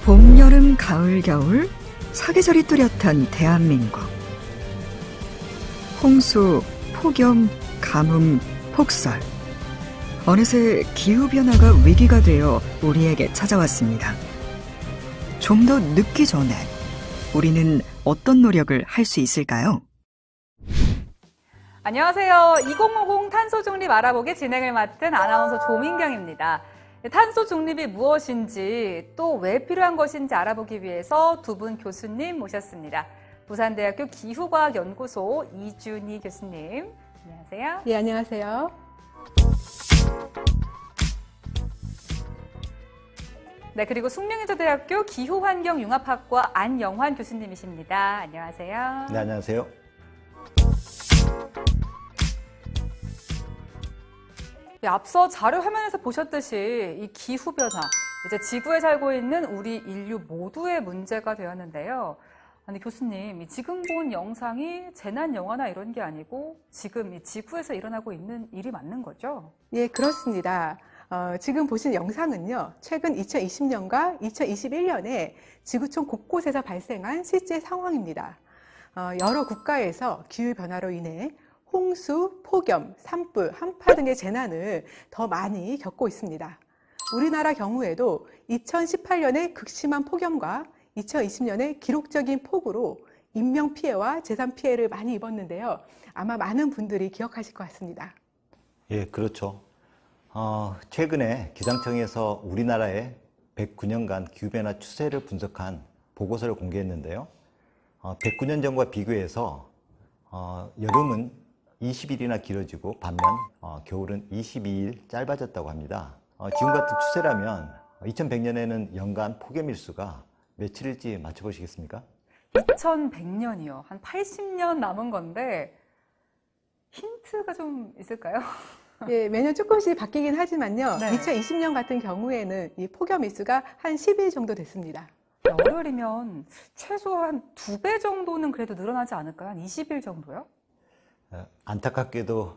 봄, 여름, 가을, 겨울 사계절이 뚜렷한 대한민국. 홍수, 폭염, 가뭄, 폭설. 어느새 기후변화가 위기가 되어 우리에게 찾아왔습니다. 좀 더 늦기 전에 우리는 어떤 노력을 할 수 있을까요? 안녕하세요. 2050 탄소 중립 알아보기 진행을 맡은 아나운서 조민경입니다. 탄소 중립이 무엇인지 또 왜 필요한 것인지 알아보기 위해서 두 분 교수님 모셨습니다. 부산대학교 기후과학연구소 이준희 교수님, 안녕하세요. 네, 안녕하세요. 네, 그리고 숙명여자대학교 기후환경융합학과 안영환 교수님이십니다. 안녕하세요. 네, 안녕하세요. 네, 앞서 자료 화면에서 보셨듯이 이 기후변화, 이제 지구에 살고 있는 우리 인류 모두의 문제가 되었는데요. 아니, 교수님, 지금 본 영상이 재난 영화나 이런 게 아니고 지금 이 지구에서 일어나고 있는 일이 맞는 거죠? 예, 그렇습니다. 지금 보신 영상은요, 최근 2020년과 2021년에 지구촌 곳곳에서 발생한 실제 상황입니다. 여러 국가에서 기후변화로 인해 홍수, 폭염, 산불, 한파 등의 재난을 더 많이 겪고 있습니다. 우리나라 경우에도 2018년에 극심한 폭염과 2020년에 기록적인 폭우로 인명피해와 재산피해를 많이 입었는데요. 아마 많은 분들이 기억하실 것 같습니다. 예, 그렇죠. 최근에 기상청에서 우리나라의 109년간 기후변화 추세를 분석한 보고서를 공개했는데요. 109년 전과 비교해서 여름은 20일이나 길어지고 반면 겨울은 22일 짧아졌다고 합니다. 지금 같은 추세라면 2100년에는 연간 폭염 일수가 며칠일지 맞춰보시겠습니까? 2100년이요. 한 80년 남은 건데 힌트가 좀 있을까요? 예, 매년 조금씩 바뀌긴 하지만요. 네. 2020년 같은 경우에는 이 폭염 일수가 한 10일 정도 됐습니다. 열흘이면 최소한 2배 정도는 그래도 늘어나지 않을까요? 한 20일 정도요? 안타깝게도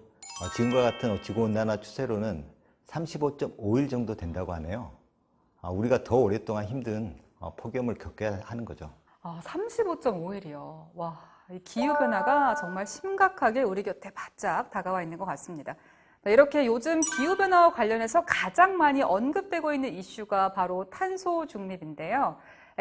지금과 같은 지구온난화 추세로는 35.5일 정도 된다고 하네요. 우리가 더 오랫동안 힘든 폭염을 겪어야 하는 거죠. 35.5일이요. 와, 이 기후변화가 정말 심각하게 우리 곁에 바짝 다가와 있는 것 같습니다. 이렇게 요즘 기후변화와 관련해서 가장 많이 언급되고 있는 이슈가 바로 탄소 중립인데요.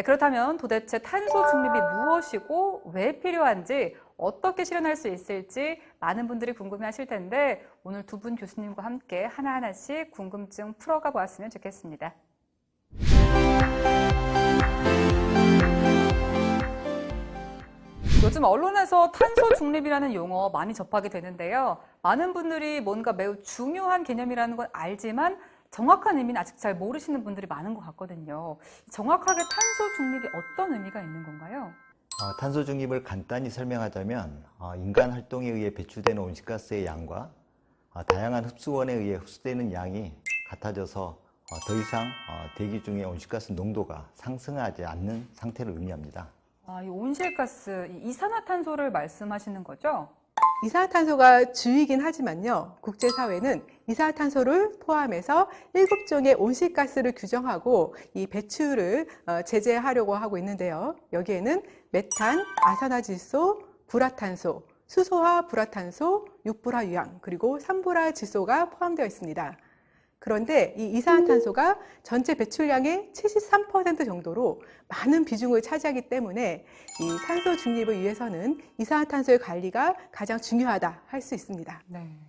그렇다면 도대체 탄소 중립이 무엇이고 왜 필요한지 어떻게 실현할 수 있을지 많은 분들이 궁금해하실 텐데 오늘 두 분 교수님과 함께 하나하나씩 궁금증 풀어가 보았으면 좋겠습니다. 요즘 언론에서 탄소 중립이라는 용어 많이 접하게 되는데요. 많은 분들이 뭔가 매우 중요한 개념이라는 건 알지만 정확한 의미는 아직 잘 모르시는 분들이 많은 것 같거든요. 정확하게 탄소 중립이 어떤 의미가 있는 건가요? 탄소 중립을 간단히 설명하자면 인간 활동에 의해 배출되는 온실가스의 양과 다양한 흡수원에 의해 흡수되는 양이 같아져서 더 이상 대기 중의 온실가스 농도가 상승하지 않는 상태를 의미합니다. 이 온실가스, 이 이산화탄소를 말씀하시는 거죠? 이산화탄소가 주이긴 하지만요. 국제사회는 이산화탄소를 포함해서 7종의 온실가스를 규정하고 이 배출을 제재하려고 하고 있는데요. 여기에는 메탄, 아산화질소, 불화탄소, 수소화 불화탄소, 육불화유황, 그리고 삼불화질소가 포함되어 있습니다. 그런데 이 이산화탄소가 전체 배출량의 73% 정도로 많은 비중을 차지하기 때문에 이 탄소 중립을 위해서는 이산화탄소의 관리가 가장 중요하다 할 수 있습니다. 네.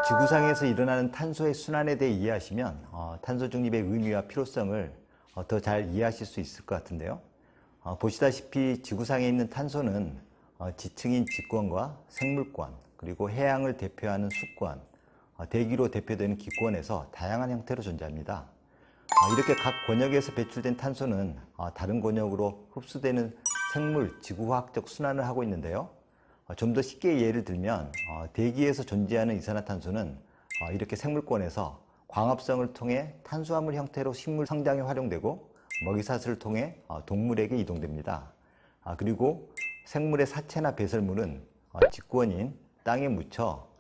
지구상에서 일어나는 탄소의 순환에 대해 이해하시면 탄소 중립의 의미와 필요성을 더 잘 이해하실 수 있을 것 같은데요. 보시다시피 지구상에 있는 탄소는 지층인 지구원과 생물권, 그리고 해양을 대표하는 수권, 대기로 대표되는 기권에서 다양한 형태로 존재합니다. 이렇게 각 권역에서 배출된 탄소는 다른 권역으로 흡수되는 생물, 지구화학적 순환을 하고 있는데요. 좀 더 쉽게 예를 들면 대기에서 존재하는 이산화탄소는 이렇게 생물권에서 광합성을 통해 탄수화물 형태로 식물 성장에 활용되고 먹이사슬을 통해 동물에게 이동됩니다. 그리고 생물의 사체나 배설물은 직권인 땅에 묻혀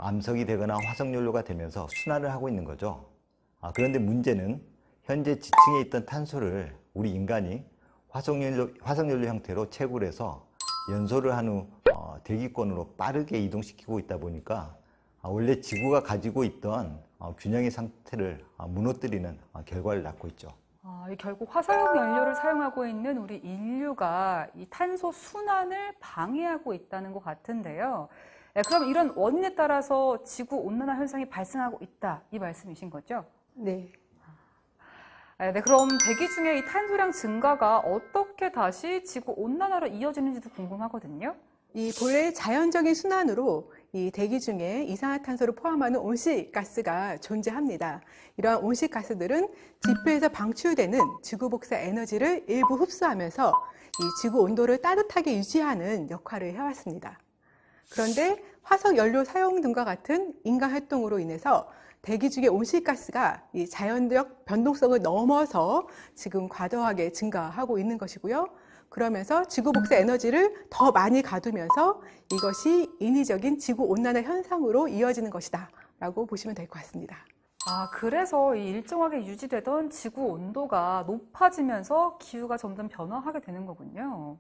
암석이 되거나 화석연료가 되면서 순환을 하고 있는 거죠. 그런데 문제는 현재 지층에 있던 탄소를 우리 인간이 화석연료 형태로 채굴해서 연소를 한 후 대기권으로 빠르게 이동시키고 있다 보니까 원래 지구가 가지고 있던 균형의 상태를 무너뜨리는 결과를 낳고 있죠. 결국 화석 연료를 사용하고 있는 우리 인류가 이 탄소 순환을 방해하고 있다는 것 같은데요. 그럼 이런 원인에 따라서 지구 온난화 현상이 발생하고 있다, 이 말씀이신 거죠? 네. 네, 그럼 대기 중에 이 탄소량 증가가 어떻게 다시 지구 온난화로 이어지는지도 궁금하거든요. 이 본래 자연적인 순환으로 이 대기 중에 이산화탄소를 포함하는 온실가스가 존재합니다. 이러한 온실가스들은 지표에서 방출되는 지구 복사 에너지를 일부 흡수하면서 이 지구 온도를 따뜻하게 유지하는 역할을 해왔습니다. 그런데 화석 연료 사용 등과 같은 인간 활동으로 인해서 대기 중의 온실가스가 이 자연적 변동성을 넘어서 지금 과도하게 증가하고 있는 것이고요. 그러면서 지구 복사 에너지를 더 많이 가두면서 이것이 인위적인 지구 온난화 현상으로 이어지는 것이다 라고 보시면 될 것 같습니다. 그래서 이 일정하게 유지되던 지구 온도가 높아지면서 기후가 점점 변화하게 되는 거군요.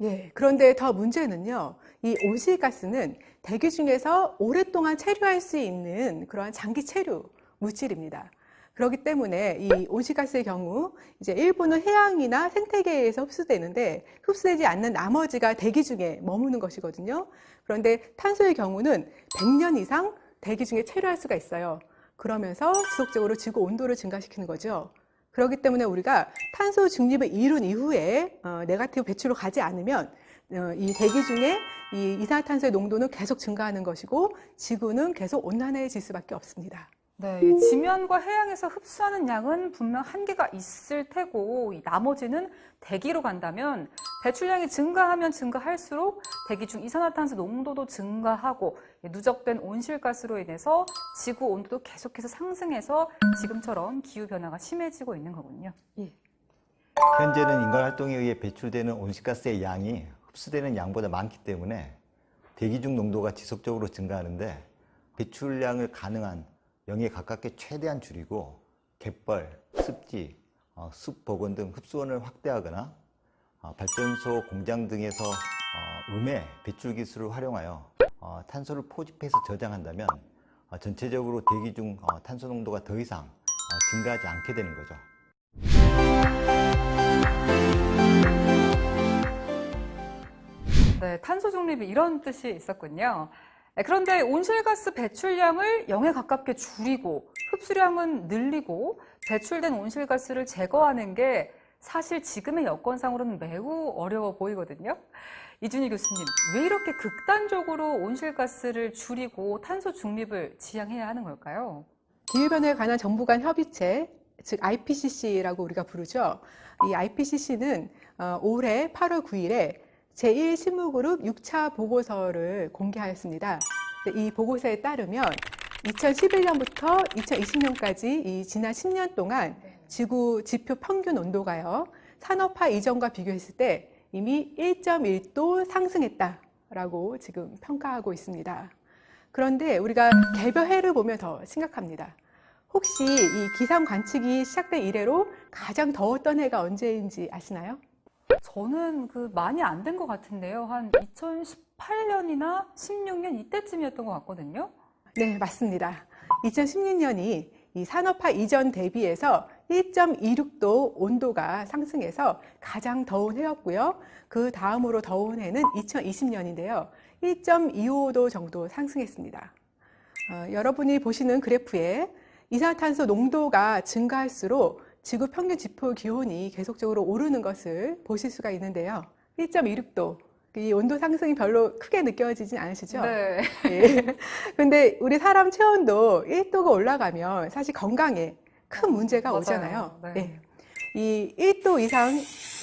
예, 그런데 더 문제는요, 이 온실가스는 대기 중에서 오랫동안 체류할 수 있는 그러한 장기 체류 물질입니다. 그렇기 때문에 이 온실가스의 경우 이제 일부는 해양이나 생태계에서 흡수되는데 흡수되지 않는 나머지가 대기 중에 머무는 것이거든요. 그런데 탄소의 경우는 100년 이상 대기 중에 체류할 수가 있어요. 그러면서 지속적으로 지구 온도를 증가시키는 거죠. 그렇기 때문에 우리가 탄소 중립을 이룬 이후에 네거티브 배출로 가지 않으면 이 대기 중에 이 이산화탄소의 농도는 계속 증가하는 것이고 지구는 계속 온난해질 수밖에 없습니다. 네, 이 지면과 해양에서 흡수하는 양은 분명 한계가 있을 테고, 이 나머지는 대기로 간다면 배출량이 증가하면 증가할수록 대기 중 이산화탄소 농도도 증가하고 누적된 온실가스로 인해서 지구 온도도 계속해서 상승해서 지금처럼 기후변화가 심해지고 있는 거군요. 예. 현재는 인간 활동에 의해 배출되는 온실가스의 양이 흡수되는 양보다 많기 때문에 대기 중 농도가 지속적으로 증가하는데 배출량을 가능한 0에 가깝게 최대한 줄이고 갯벌, 습지, 숲복원 등 흡수원을 확대하거나 발전소, 공장 등에서 음의 배출 기술을 활용하여 탄소를 포집해서 저장한다면 전체적으로 대기 중 탄소 농도가 더 이상 증가하지 않게 되는 거죠. 네, 탄소 중립이 이런 뜻이 있었군요. 그런데 온실가스 배출량을 0에 가깝게 줄이고 흡수량은 늘리고 배출된 온실가스를 제거하는 게 사실 지금의 여건상으로는 매우 어려워 보이거든요. 이준희 교수님, 왜 이렇게 극단적으로 온실가스를 줄이고 탄소 중립을 지향해야 하는 걸까요? 기후변화에 관한 정부 간 협의체, 즉 IPCC라고 우리가 부르죠. 이 IPCC는 올해 8월 9일에 제1실무그룹 6차 보고서를 공개하였습니다. 이 보고서에 따르면 2011년부터 2020년까지 이 지난 10년 동안 지구 지표 평균 온도가요, 산업화 이전과 비교했을 때 이미 1.1도 상승했다라고 지금 평가하고 있습니다. 그런데 우리가 개별해를 보면 더 심각합니다. 혹시 이 기상 관측이 시작된 이래로 가장 더웠던 해가 언제인지 아시나요? 저는 많이 안 된 것 같은데요. 한 2018년이나 16년 이때쯤이었던 것 같거든요. 네, 맞습니다. 2016년이 이 산업화 이전 대비해서 1.26도 온도가 상승해서 가장 더운 해였고요. 그 다음으로 더운 해는 2020년인데요. 1.25도 정도 상승했습니다. 여러분이 보시는 그래프에 이산화탄소 농도가 증가할수록 지구 평균 지표 기온이 계속적으로 오르는 것을 보실 수가 있는데요. 1.26도, 이 온도 상승이 별로 크게 느껴지진 않으시죠? 네. 예. 근데 우리 사람 체온도 1도가 올라가면 사실 건강에 큰 문제가 맞아요. 오잖아요. 네. 예. 이 1도 이상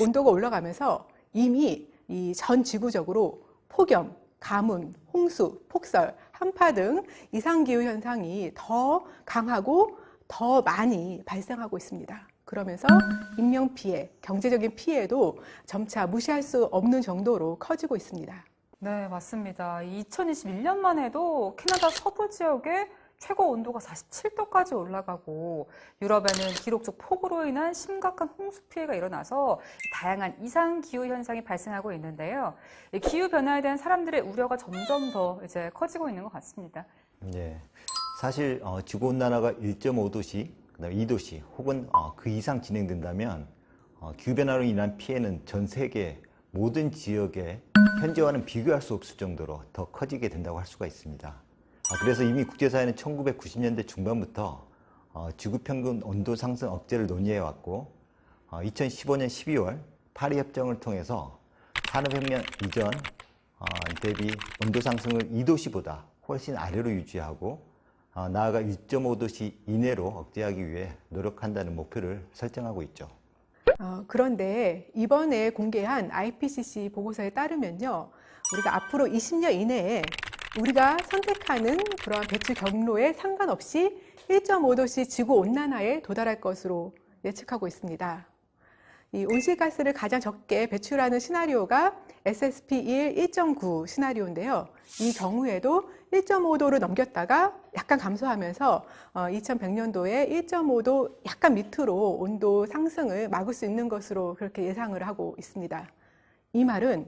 온도가 올라가면서 이미 이 전 지구적으로 폭염, 가뭄, 홍수, 폭설, 한파 등 이상기후 현상이 더 강하고 더 많이 발생하고 있습니다. 그러면서 인명피해, 경제적인 피해도 점차 무시할 수 없는 정도로 커지고 있습니다. 네, 맞습니다. 2021년만 해도 캐나다 서부 지역에 최고 온도가 47도까지 올라가고 유럽에는 기록적 폭우로 인한 심각한 홍수 피해가 일어나서 다양한 이상 기후 현상이 발생하고 있는데요. 이 기후 변화에 대한 사람들의 우려가 점점 더 이제 커지고 있는 것 같습니다. 네, 사실 지구 온난화가 1.5도씨, 그다음에 2도씨 혹은 그 이상 진행된다면 기후 변화로 인한 피해는 전 세계 모든 지역에 현재와는 비교할 수 없을 정도로 더 커지게 된다고 할 수가 있습니다. 그래서 이미 국제사회는 1990년대 중반부터 지구 평균 온도 상승 억제를 논의해 왔고 2015년 12월 파리 협정을 통해서 산업혁명 이전 대비 온도 상승을 2도씨보다 훨씬 아래로 유지하고 나아가 1.5도씨 이내로 억제하기 위해 노력한다는 목표를 설정하고 있죠. 그런데 이번에 공개한 IPCC 보고서에 따르면요, 우리가 앞으로 20년 이내에 우리가 선택하는 그러한 배출 경로에 상관없이 1.5도씨 지구 온난화에 도달할 것으로 예측하고 있습니다. 이 온실가스를 가장 적게 배출하는 시나리오가 SSP 1.9 시나리오인데요. 이 경우에도 1.5도를 넘겼다가 약간 감소하면서 2100년도에 1.5도 약간 밑으로 온도 상승을 막을 수 있는 것으로 그렇게 예상을 하고 있습니다. 이 말은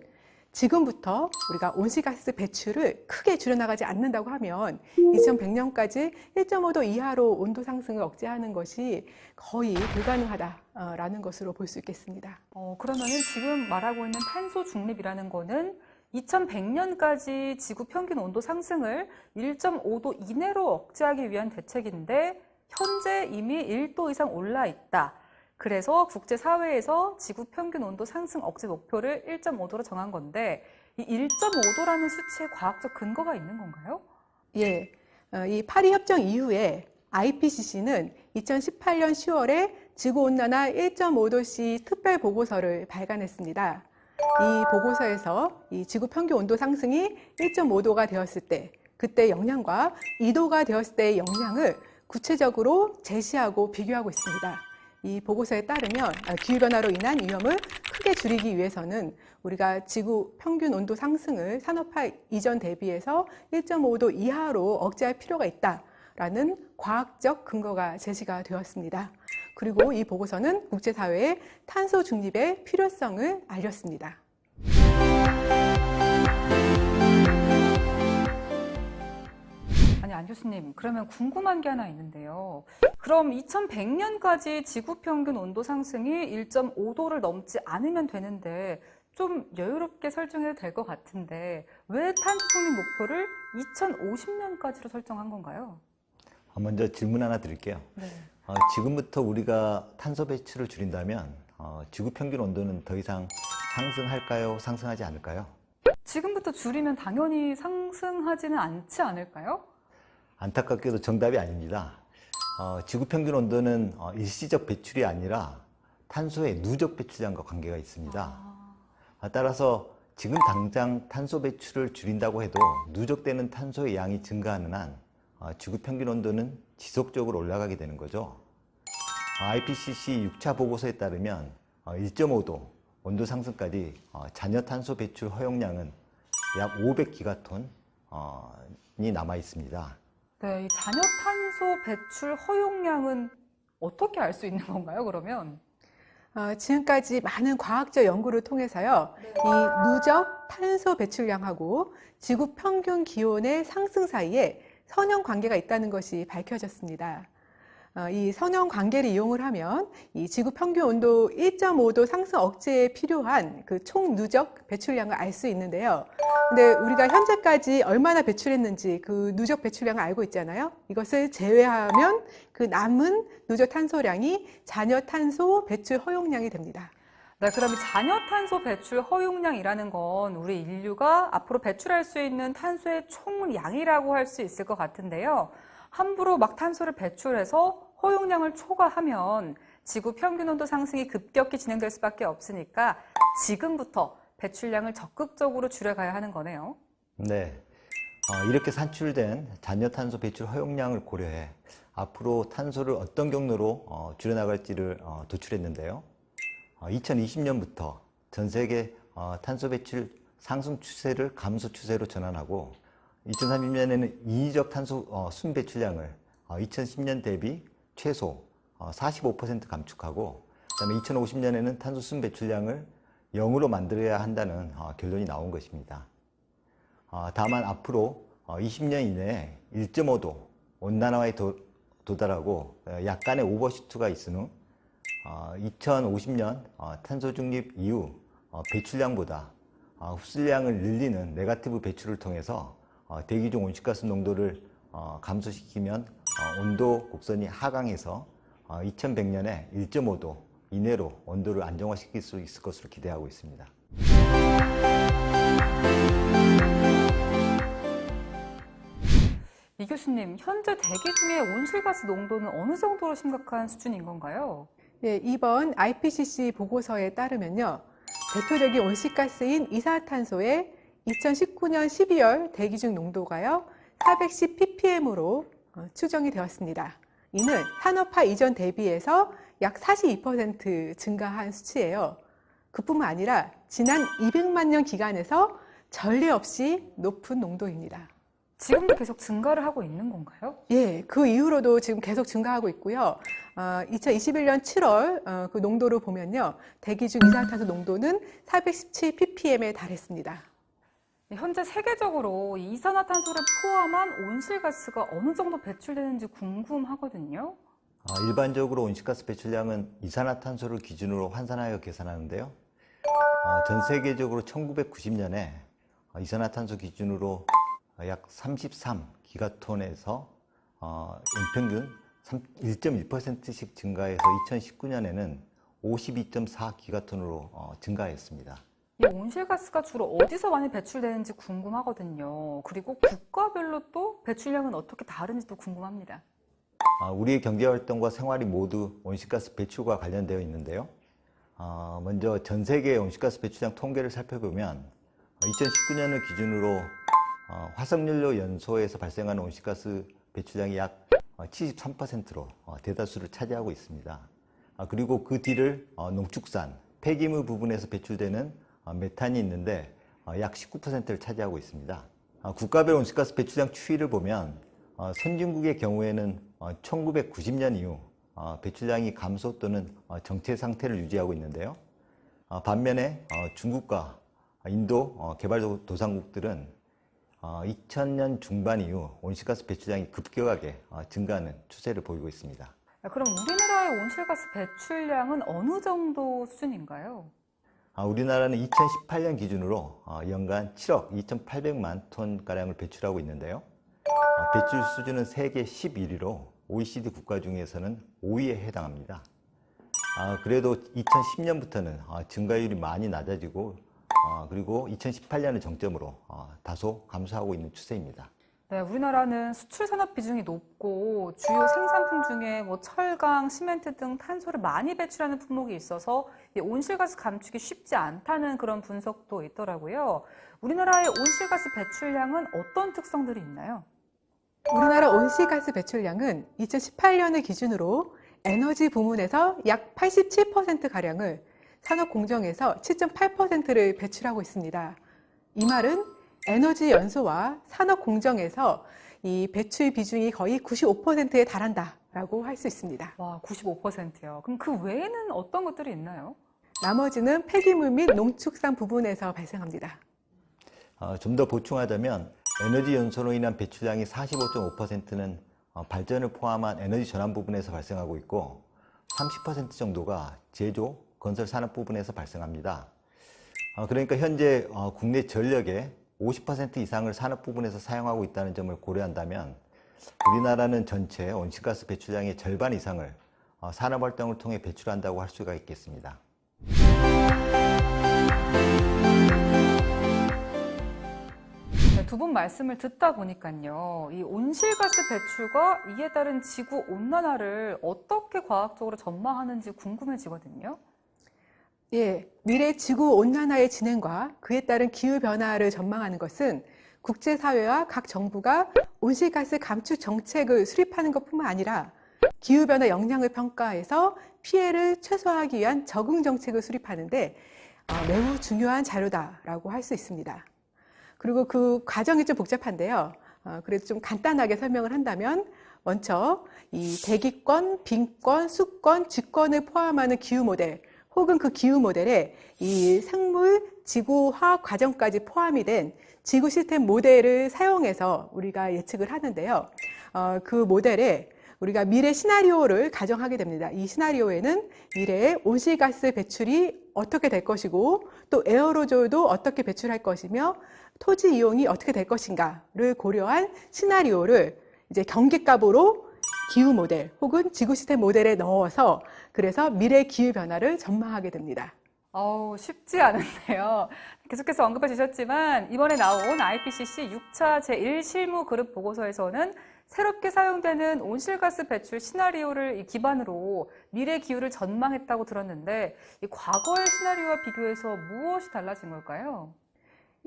지금부터 우리가 온실가스 배출을 크게 줄여나가지 않는다고 하면 2100년까지 1.5도 이하로 온도 상승을 억제하는 것이 거의 불가능하다라는 것으로 볼 수 있겠습니다. 그러면은 지금 말하고 있는 탄소 중립이라는 거는 2100년까지 지구 평균 온도 상승을 1.5도 이내로 억제하기 위한 대책인데 현재 이미 1도 이상 올라 있다. 그래서 국제사회에서 지구 평균 온도 상승 억제 목표를 1.5도로 정한 건데 이 1.5도라는 수치에 과학적 근거가 있는 건가요? 예, 이 파리 협정 이후에 IPCC는 2018년 10월에 지구온난화 1.5도씨 특별 보고서를 발간했습니다. 이 보고서에서 이 지구 평균 온도 상승이 1.5도가 되었을 때, 그때 영향과 2도가 되었을 때의 영향을 구체적으로 제시하고 비교하고 있습니다. 이 보고서에 따르면 기후변화로 인한 위험을 크게 줄이기 위해서는 우리가 지구 평균 온도 상승을 산업화 이전 대비해서 1.5도 이하로 억제할 필요가 있다라는 과학적 근거가 제시가 되었습니다. 그리고 이 보고서는 국제사회에 탄소 중립의 필요성을 알렸습니다. 아니, 안 교수님, 그러면 궁금한 게 하나 있는데요. 그럼 2100년까지 지구 평균 온도 상승이 1.5도를 넘지 않으면 되는데 좀 여유롭게 설정해도 될 것 같은데 왜 탄소 중립 목표를 2050년까지로 설정한 건가요? 먼저 질문 하나 드릴게요. 네. 지금부터 우리가 탄소 배출을 줄인다면 지구 평균 온도는 더 이상 상승할까요? 상승하지 않을까요? 지금부터 줄이면 당연히 상승하지는 않지 않을까요? 안타깝게도 정답이 아닙니다. 지구 평균 온도는 일시적 배출이 아니라 탄소의 누적 배출량과 관계가 있습니다. 따라서 지금 당장 탄소 배출을 줄인다고 해도 누적되는 탄소의 양이 증가하는 한 지구 평균 온도는 지속적으로 올라가게 되는 거죠. IPCC 6차 보고서에 따르면 1.5도 온도 상승까지 잔여 탄소 배출 허용량은 약 500기가톤이 남아 있습니다. 네, 이 잔여 탄소 배출 허용량은 어떻게 알 수 있는 건가요, 그러면? 지금까지 많은 과학적 연구를 통해서요, 이 누적 탄소 배출량하고 지구 평균 기온의 상승 사이에 선형 관계가 있다는 것이 밝혀졌습니다. 이 선형 관계를 이용을 하면 이 지구 평균 온도 1.5도 상승 억제에 필요한 그 총 누적 배출량을 알 수 있는데요. 근데 우리가 현재까지 얼마나 배출했는지 그 누적 배출량을 알고 있잖아요. 이것을 제외하면 그 남은 누적 탄소량이 잔여 탄소 배출 허용량이 됩니다. 네, 그럼 이 잔여 탄소 배출 허용량이라는 건 우리 인류가 앞으로 배출할 수 있는 탄소의 총량이라고 할 수 있을 것 같은데요. 함부로 막 탄소를 배출해서 허용량을 초과하면 지구 평균 온도 상승이 급격히 진행될 수밖에 없으니까 지금부터 배출량을 적극적으로 줄여가야 하는 거네요. 네, 이렇게 산출된 잔여 탄소 배출 허용량을 고려해 앞으로 탄소를 어떤 경로로 줄여나갈지를 도출했는데요. 2020년부터 전 세계 탄소 배출 상승 추세를 감소 추세로 전환하고 2030년에는 인위적 탄소 순 배출량을 2010년 대비 최소 45% 감축하고, 그다음에 2050년에는 탄소 순 배출량을 0으로 만들어야 한다는 결론이 나온 것입니다. 다만 앞으로 20년 이내에 1.5도 온난화에 도달하고 약간의 오버슈트가 있은 후 2050년 탄소 중립 이후 배출량보다 흡수량을 늘리는 네거티브 배출을 통해서 대기 중 온실가스 농도를 감소시키면 온도 곡선이 하강해서 2100년에 1.5도 이내로 온도를 안정화시킬 수 있을 것으로 기대하고 있습니다. 이 교수님, 현재 대기 중의 온실가스 농도는 어느 정도로 심각한 수준인 건가요? 네, 이번 IPCC 보고서에 따르면요, 대표적인 온실가스인 이산화탄소의 2019년 12월 대기 중 농도가요 410 ppm으로 추정이 되었습니다. 이는 산업화 이전 대비해서 약 42% 증가한 수치예요. 그뿐만 아니라 지난 200만 년 기간에서 전례 없이 높은 농도입니다. 지금도 계속 증가를 하고 있는 건가요? 예, 그 이후로도 지금 계속 증가하고 있고요. 2021년 7월 그 농도를 보면요, 대기 중 이산화탄소 농도는 417 ppm에 달했습니다. 현재 세계적으로 이 이산화탄소를 포함한 온실가스가 어느 정도 배출되는지 궁금하거든요. 일반적으로 온실가스 배출량은 이산화탄소를 기준으로 환산하여 계산하는데요. 전 세계적으로 1990년에 이산화탄소 기준으로 약 33기가톤에서 연평균 1.1%씩 증가해서 2019년에는 52.4기가톤으로 증가했습니다. 이 온실가스가 주로 어디서 많이 배출되는지 궁금하거든요. 그리고 국가별로 또 배출량은 어떻게 다른지도 궁금합니다. 우리의 경제활동과 생활이 모두 온실가스 배출과 관련되어 있는데요. 먼저 전 세계의 온실가스 배출량 통계를 살펴보면 2019년을 기준으로 화석연료 연소에서 발생하는 온실가스 배출량이 약 73%로 대다수를 차지하고 있습니다. 그리고 그 뒤를 농축산, 폐기물 부분에서 배출되는 메탄이 있는데 약 19%를 차지하고 있습니다. 국가별 온실가스 배출량 추이를 보면 선진국의 경우에는 1990년 이후 배출량이 감소 또는 정체 상태를 유지하고 있는데요. 반면에 중국과 인도 개발도상국들은 2000년 중반 이후 온실가스 배출량이 급격하게 증가하는 추세를 보이고 있습니다. 그럼 우리나라의 온실가스 배출량은 어느 정도 수준인가요? 우리나라는 2018년 기준으로 연간 7억 2,800만 톤가량을 배출하고 있는데요. 배출 수준은 세계 11위로 OECD 국가 중에서는 5위에 해당합니다. 그래도 2010년부터는 증가율이 많이 낮아지고 그리고 2018년을 정점으로 다소 감소하고 있는 추세입니다. 네, 우리나라는 수출 산업 비중이 높고 주요 생산품 중에 철강, 시멘트 등 탄소를 많이 배출하는 품목이 있어서 이 온실가스 감축이 쉽지 않다는 그런 분석도 있더라고요. 우리나라의 온실가스 배출량은 어떤 특성들이 있나요? 우리나라 온실가스 배출량은 2018년을 기준으로 에너지 부문에서 약 87%가량을, 산업 공정에서 7.8%를 배출하고 있습니다. 이 말은 에너지 연소와 산업 공정에서 이 배출 비중이 거의 95%에 달한다라고 할 수 있습니다. 와, 95%요. 그럼 그 외에는 어떤 것들이 있나요? 나머지는 폐기물 및 농축산 부분에서 발생합니다. 좀 더 보충하자면 에너지 연소로 인한 배출량이 45.5%는 발전을 포함한 에너지 전환 부분에서 발생하고 있고 30% 정도가 제조, 건설 산업 부분에서 발생합니다. 그러니까 현재 국내 전력의 50% 이상을 산업 부분에서 사용하고 있다는 점을 고려한다면 우리나라는 전체 온실가스 배출량의 절반 이상을 산업활동을 통해 배출한다고 할 수가 있겠습니다. 두 분 말씀을 듣다 보니까요, 이 온실가스 배출과 이에 따른 지구 온난화를 어떻게 과학적으로 전망하는지 궁금해지거든요. 예, 미래 지구 온난화의 진행과 그에 따른 기후 변화를 전망하는 것은 국제사회와 각 정부가 온실가스 감축 정책을 수립하는 것뿐만 아니라 기후 변화 영향을 평가해서 피해를 최소화하기 위한 적응 정책을 수립하는데 매우 중요한 자료다라고 할 수 있습니다. 그리고 그 과정이 좀 복잡한데요. 그래도 좀 간단하게 설명을 한다면 먼저 이 대기권, 빈권, 수권, G권을 포함하는 기후 모델 혹은 그 기후 모델에 이 생물, 지구, 화학 과정까지 포함이 된 지구 시스템 모델을 사용해서 우리가 예측을 하는데요. 그 모델에 우리가 미래 시나리오를 가정하게 됩니다. 이 시나리오에는 미래의 온실가스 배출이 어떻게 될 것이고 또 에어로졸도 어떻게 배출할 것이며 토지 이용이 어떻게 될 것인가를 고려한 시나리오를 이제 경계값으로 기후 모델 혹은 지구 시스템 모델에 넣어서 그래서 미래 기후 변화를 전망하게 됩니다. 쉽지 않은데요. 계속해서 언급해 주셨지만 이번에 나온 IPCC 6차 제1실무 그룹 보고서에서는 새롭게 사용되는 온실가스 배출 시나리오를 기반으로 미래 기후를 전망했다고 들었는데 이 과거의 시나리오와 비교해서 무엇이 달라진 걸까요?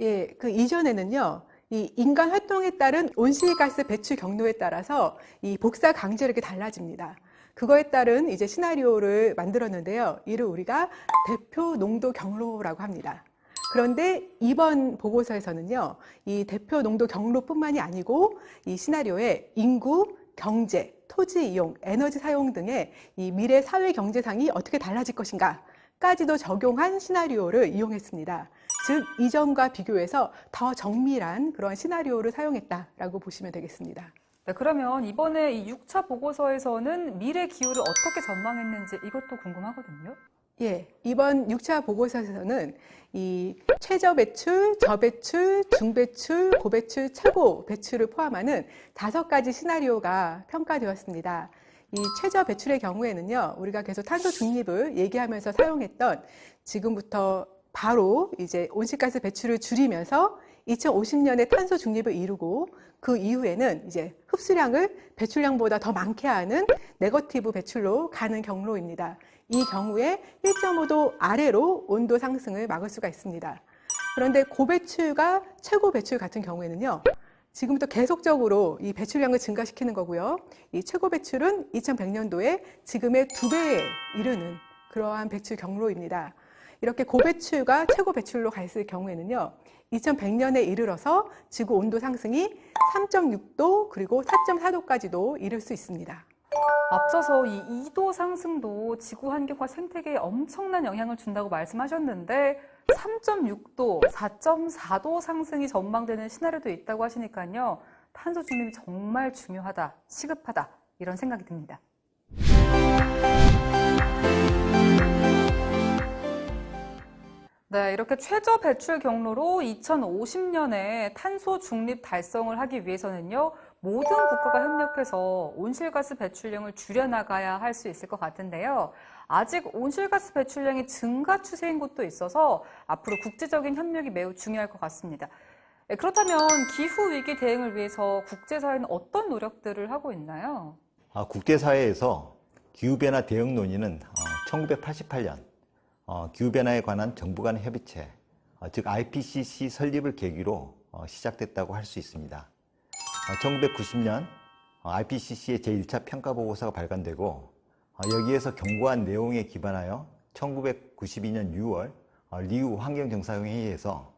예, 그 이전에는요. 이 인간 활동에 따른 온실가스 배출 경로에 따라서 이 복사 강제로 이렇게 달라집니다. 그거에 따른 이제 시나리오를 만들었는데요. 이를 우리가 대표 농도 경로라고 합니다. 그런데 이번 보고서에서는요, 이 대표 농도 경로뿐만이 아니고 이 시나리오에 인구, 경제, 토지 이용, 에너지 사용 등의 이 미래 사회 경제상이 어떻게 달라질 것인가까지도 적용한 시나리오를 이용했습니다. 즉, 이전과 비교해서 더 정밀한 그런 시나리오를 사용했다라고 보시면 되겠습니다. 네, 그러면 이번에 이 6차 보고서에서는 미래 기후를 어떻게 전망했는지 이것도 궁금하거든요. 예, 이번 6차 보고서에서는 이 최저 배출, 저배출, 중배출, 고배출, 최고 배출을 포함하는 5가지 시나리오가 평가되었습니다. 이 최저 배출의 경우에는요, 우리가 계속 탄소 중립을 얘기하면서 사용했던 지금부터 바로 이제 온실가스 배출을 줄이면서 2050년에 탄소 중립을 이루고 그 이후에는 이제 흡수량을 배출량보다 더 많게 하는 네거티브 배출로 가는 경로입니다. 이 경우에 1.5도 아래로 온도 상승을 막을 수가 있습니다. 그런데 고배출과 최고 배출 같은 경우에는요, 지금부터 계속적으로 이 배출량을 증가시키는 거고요. 이 최고 배출은 2100년도에 지금의 2배에 이르는 그러한 배출 경로입니다. 이렇게 고배출과 최고 배출로 갔을 경우에는요, 2100년에 이르러서 지구 온도 상승이 3.6도 그리고 4.4도까지도 이를 수 있습니다. 앞서서 이 2도 상승도 지구 환경과 생태계에 엄청난 영향을 준다고 말씀하셨는데 3.6도, 4.4도 상승이 전망되는 시나리오도 있다고 하시니까요. 탄소 중립이 정말 중요하다, 시급하다 이런 생각이 듭니다. 네, 이렇게 최저 배출 경로로 2050년에 탄소 중립 달성을 하기 위해서는요, 모든 국가가 협력해서 온실가스 배출량을 줄여나가야 할 수 있을 것 같은데요. 아직 온실가스 배출량이 증가 추세인 곳도 있어서 앞으로 국제적인 협력이 매우 중요할 것 같습니다. 그렇다면 기후위기 대응을 위해서 국제사회는 어떤 노력들을 하고 있나요? 국제사회에서 기후변화 대응 논의는 1988년 기후변화에 관한 정부 간 협의체, 즉 IPCC 설립을 계기로 시작됐다고 할 수 있습니다. 1990년 IPCC의 제1차 평가보고서가 발간되고 여기에서 경고한 내용에 기반하여 1992년 6월 리우 환경정상회의에서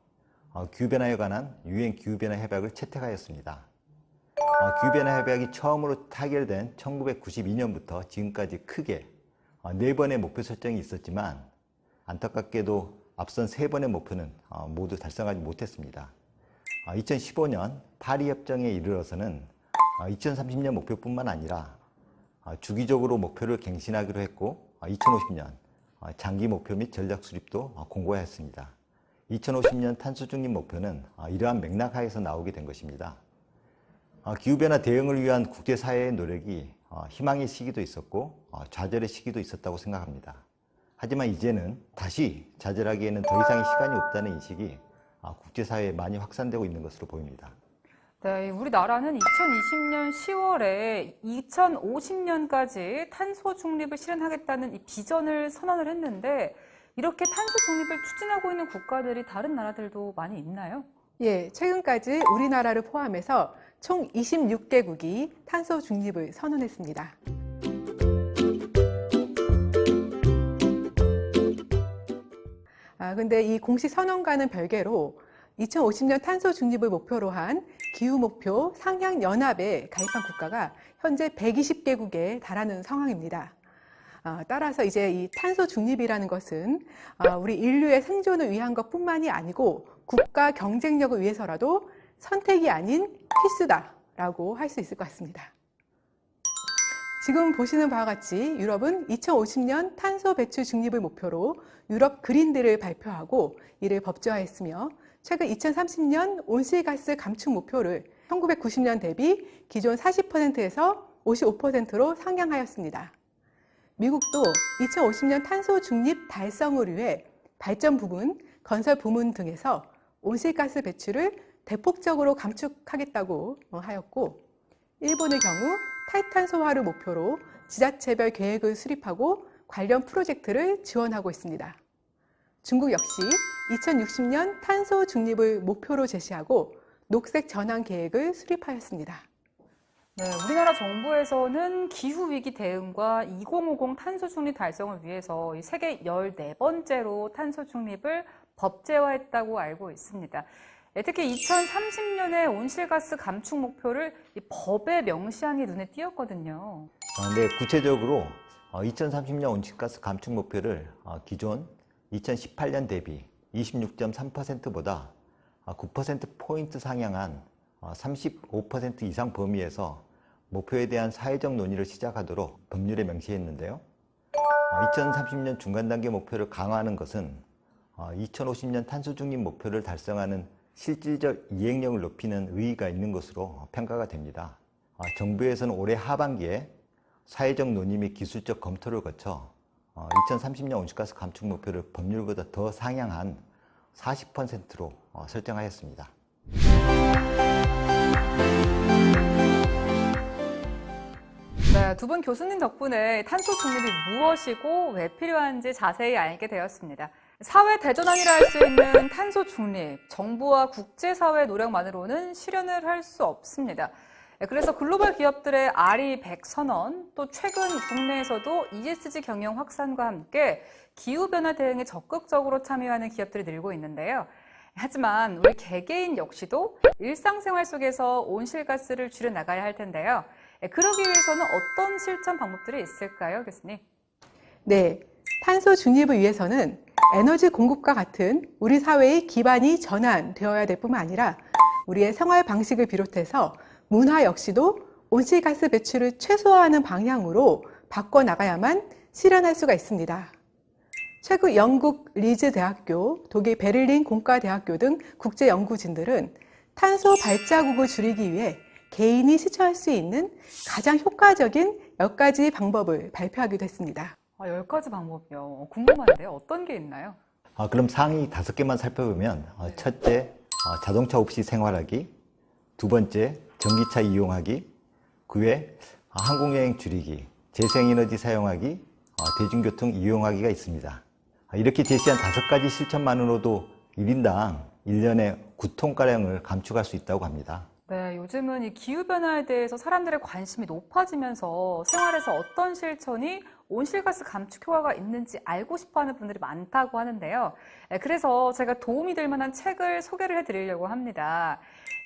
기후변화에 관한 유엔 기후변화 협약을 채택하였습니다. 기후변화 협약이 처음으로 타결된 1992년부터 지금까지 크게 4번의 목표 설정이 있었지만 안타깝게도 앞선 3번의 목표는 모두 달성하지 못했습니다. 2015년 파리협정에 이르러서는 2030년 목표뿐만 아니라 주기적으로 목표를 갱신하기로 했고 2050년 장기 목표 및 전략 수립도 공고하였습니다. 2050년 탄소 중립 목표는 이러한 맥락 하에서 나오게 된 것입니다. 기후변화 대응을 위한 국제사회의 노력이 희망의 시기도 있었고 좌절의 시기도 있었다고 생각합니다. 하지만 이제는 다시 좌절하기에는 더 이상의 시간이 없다는 인식이 국제사회에 많이 확산되고 있는 것으로 보입니다. 네, 우리나라는 2020년 10월에 2050년까지 탄소 중립을 실현하겠다는 이 비전을 선언을 했는데 이렇게 탄소 중립을 추진하고 있는 국가들이 다른 나라들도 많이 있나요? 예, 최근까지 우리나라를 포함해서 총 26개국이 탄소 중립을 선언했습니다. 근데 이 공식 선언과는 별개로 2050년 탄소 중립을 목표로 한 기후 목표 상향 연합에 가입한 국가가 현재 120개국에 달하는 상황입니다. 따라서 이제 이 탄소 중립이라는 것은 우리 인류의 생존을 위한 것뿐만이 아니고 국가 경쟁력을 위해서라도 선택이 아닌 필수다라고 할 수 있을 것 같습니다. 지금 보시는 바와 같이 유럽은 2050년 탄소 배출 중립을 목표로 유럽 그린딜을 발표하고 이를 법제화했으며 최근 2030년 온실가스 감축 목표를 1990년 대비 기존 40%에서 55%로 상향하였습니다. 미국도 2050년 탄소 중립 달성을 위해 발전 부문, 건설 부문 등에서 온실가스 배출을 대폭적으로 감축하겠다고 하였고, 일본의 경우 탈탄소화를 목표로 지자체별 계획을 수립하고 관련 프로젝트를 지원하고 있습니다. 중국 역시 2060년 탄소 중립을 목표로 제시하고 녹색 전환 계획을 수립하였습니다. 네, 우리나라 정부에서는 기후위기 대응과 2050 탄소 중립 달성을 위해서 이 세계 14번째로 탄소 중립을 법제화했다고 알고 있습니다. 특히 2030년에 온실가스 감축 목표를 이 법에 명시한 게 눈에 띄었거든요. 네, 구체적으로 2030년 온실가스 감축 목표를 기존 2018년 대비 26.3%보다 9%포인트 상향한 35% 이상 범위에서 목표에 대한 사회적 논의를 시작하도록 법률에 명시했는데요. 2030년 중간 단계 목표를 강화하는 것은 2050년 탄소 중립 목표를 달성하는 실질적 이행력을 높이는 의의가 있는 것으로 평가가 됩니다. 정부에서는 올해 하반기에 사회적 논의 및 기술적 검토를 거쳐 2030년 온실가스 감축 목표를 법률보다 더 상향한 40%로 설정하였습니다. 네, 두 분 교수님 덕분에 탄소 중립이 무엇이고 왜 필요한지 자세히 알게 되었습니다. 사회 대전환이라 할 수 있는 탄소 중립, 정부와 국제사회 노력만으로는 실현을 할 수 없습니다. 그래서 글로벌 기업들의 RE100 선언, 또 최근 국내에서도 ESG 경영 확산과 함께 기후변화 대응에 적극적으로 참여하는 기업들이 늘고 있는데요. 하지만 우리 개개인 역시도 일상생활 속에서 온실가스를 줄여나가야 할 텐데요. 그러기 위해서는 어떤 실천 방법들이 있을까요, 교수님? 네, 탄소 중립을 위해서는 에너지 공급과 같은 우리 사회의 기반이 전환되어야 될 뿐만 아니라 우리의 생활 방식을 비롯해서 문화 역시도 온실가스 배출을 최소화하는 방향으로 바꿔나가야만 실현할 수가 있습니다. 최근 영국 리즈 대학교, 독일 베를린 공과대학교 등 국제연구진들은 탄소 발자국을 줄이기 위해 개인이 실천할 수 있는 가장 효과적인 10가지 방법을 발표하기도 했습니다. 10가지 방법이요. 궁금한데요. 어떤 게 있나요? 그럼 상위 5개만 살펴보면 첫째, 자동차 없이 생활하기. 두 번째, 전기차 이용하기. 그 외 항공여행 줄이기, 재생에너지 사용하기, 대중교통 이용하기가 있습니다. 이렇게 제시한 5가지 실천만으로도 1인당 1년에 9톤가량을 감축할 수 있다고 합니다. 네, 요즘은 이 기후변화에 대해서 사람들의 관심이 높아지면서 생활에서 어떤 실천이 온실가스 감축 효과가 있는지 알고 싶어 하는 분들이 많다고 하는데요. 그래서 제가 도움이 될 만한 책을 소개를 해드리려고 합니다.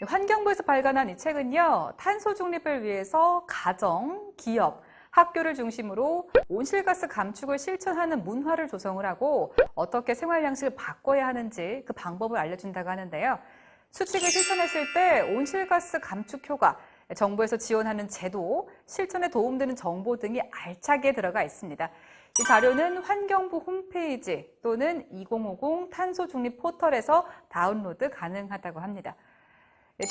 환경부에서 발간한 이 책은요, 탄소 중립을 위해서 가정, 기업, 학교를 중심으로 온실가스 감축을 실천하는 문화를 조성을 하고 어떻게 생활 양식을 바꿔야 하는지 그 방법을 알려준다고 하는데요. 수칙을 실천했을 때 온실가스 감축 효과, 정부에서 지원하는 제도, 실천에 도움되는 정보 등이 알차게 들어가 있습니다. 이 자료는 환경부 홈페이지 또는 2050 탄소 중립 포털에서 다운로드 가능하다고 합니다.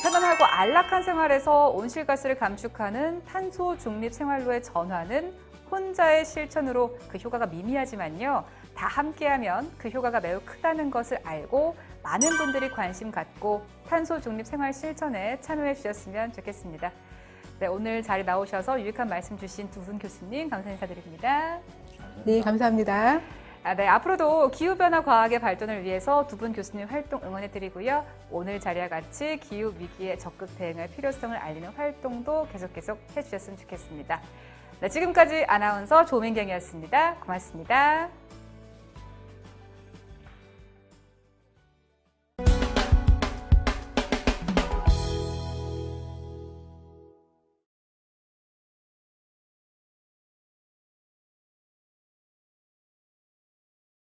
편안하고 안락한 생활에서 온실가스를 감축하는 탄소 중립 생활로의 전환은 혼자의 실천으로 그 효과가 미미하지만요, 다 함께하면 그 효과가 매우 크다는 것을 알고 많은 분들이 관심 갖고 탄소 중립 생활 실천에 참여해 주셨으면 좋겠습니다. 네, 오늘 자리 나오셔서 유익한 말씀 주신 두 분 교수님 감사 인사드립니다. 네, 감사합니다. 네, 앞으로도 기후변화 과학의 발전을 위해서 두 분 교수님 활동 응원해드리고요. 오늘 자리와 같이 기후위기에 적극 대응할 필요성을 알리는 활동도 계속 해주셨으면 좋겠습니다. 네, 지금까지 아나운서 조민경이었습니다. 고맙습니다.